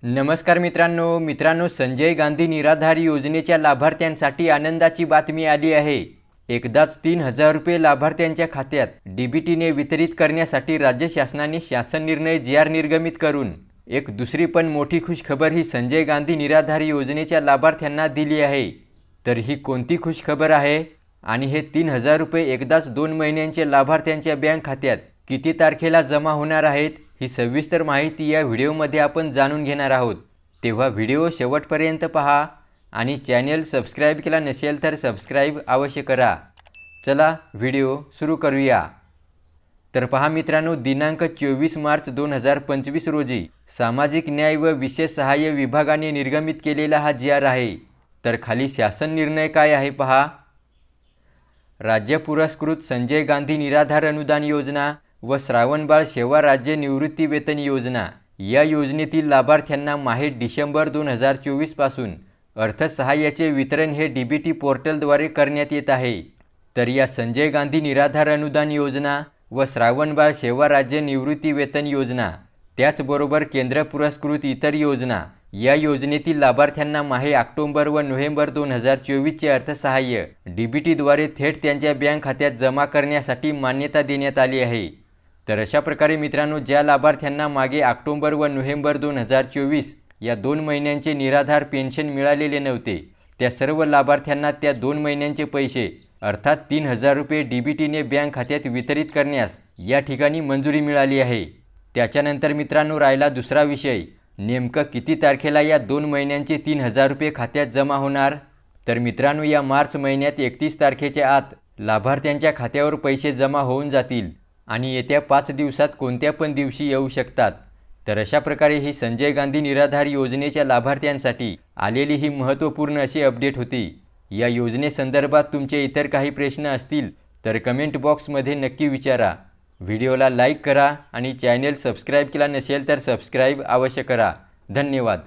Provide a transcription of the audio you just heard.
नमस्कार मित्रांनो संजय गांधी निराधार योजनेच्या लाभार्थ्यांसाठी आनंदाची बातमी आली आहे। एकदाच 3,000 रुपये लाभार्थ्यांच्या खात्यात डीबीटीने वितरित करण्यासाठी राज्य शासनाने शासन निर्णय जी.आर. निर्गमित करून एक दुसरी पण मोठी खुशखबर ही संजय गांधी निराधार योजनेच्या लाभार्थ्यांना दिली आहे। तर ही कोणती खुशखबर आहे आणि हे 3,000 रुपये एकदाच 2 महिन्यांचे लाभार्थ्यांच्या बँक खात्यात किती तारखेला जमा होणार आहेत ही सविस्तर माहिती या व्हिडिओमध्ये आपण जाणून घेणार आहोत। तेव्हा व्हिडिओ शेवटपर्यंत पहा आणि चॅनल सबस्क्राइब केला नसेल तर सबस्क्राइब अवश्य करा। चला व्हिडिओ सुरू करूया। तर पहा मित्रांनो, दिनांक 24 मार्च 2025 रोजी सामाजिक न्याय व विशेष सहाय्य विभागाने निर्गमित केलेला हा जी.आर. आहे। तर खाली शासन निर्णय काय आहे पहा। राज्य पुरस्कृत संजय गांधी निराधार अनुदान योजना व श्रावणबाळ सेवा राज्य निवृत्ती वेतन योजना या योजनेतील लाभार्थ्यांना माहे डिसेंबर 2024 पासून अर्थसहाय्याचे वितरण हे डीबीटी पोर्टलद्वारे करण्यात येत आहे। तर या संजय गांधी निराधार अनुदान योजना व श्रावणबाळ सेवा राज्य निवृत्ती वेतन योजना त्याचबरोबर केंद्र पुरस्कृत इतर योजना या योजनेतील लाभार्थ्यांना माहे ऑक्टोबर व नोव्हेंबर 2024 चे अर्थसहाय्य डीबीटीद्वारे थेट त्यांच्या बँक खात्यात जमा करण्यासाठी मान्यता देण्यात आली आहे। तर अशा प्रकारे मित्रांनो, ज्या लाभार्थ्यांना मागे ऑक्टोबर व नोव्हेंबर 2024 या 2 महिन्यांचे निराधार पेन्शन मिळालेले नव्हते त्या सर्व लाभार्थ्यांना त्या 2 महिन्यांचे पैसे अर्थात 3,000 रुपये डीबीटीने बँक खात्यात वितरित करण्यास या ठिकाणी मंजुरी मिळाली आहे। त्याच्यानंतर मित्रांनो राहिला दुसरा विषय, नेमकं किती तारखेला या 2 महिन्यांचे 3,000 रुपये खात्यात जमा होणार। तर मित्रांनो, या मार्च महिन्यात 31 तारखेच्या आत लाभार्थ्यांच्या खात्यावर पैसे जमा होऊन जातील आणि येत्या 5 दिवसात कोणत्या पण दिवशी येऊ शकतात। तर अशा प्रकारे ही संजय गांधी निराधार योजनेच्या लाभार्थ्यांसाठी आलेली ही महत्त्वपूर्ण अशी अपडेट होती। या योजनेसंदर्भात तुमचे इतर काही प्रश्न असतील तर कमेंट बॉक्समध्ये नक्की विचारा। व्हिडिओला लाईक करा आणि चॅनल सबस्क्राइब केला नसेल तर सबस्क्राइब अवश्य करा। धन्यवाद।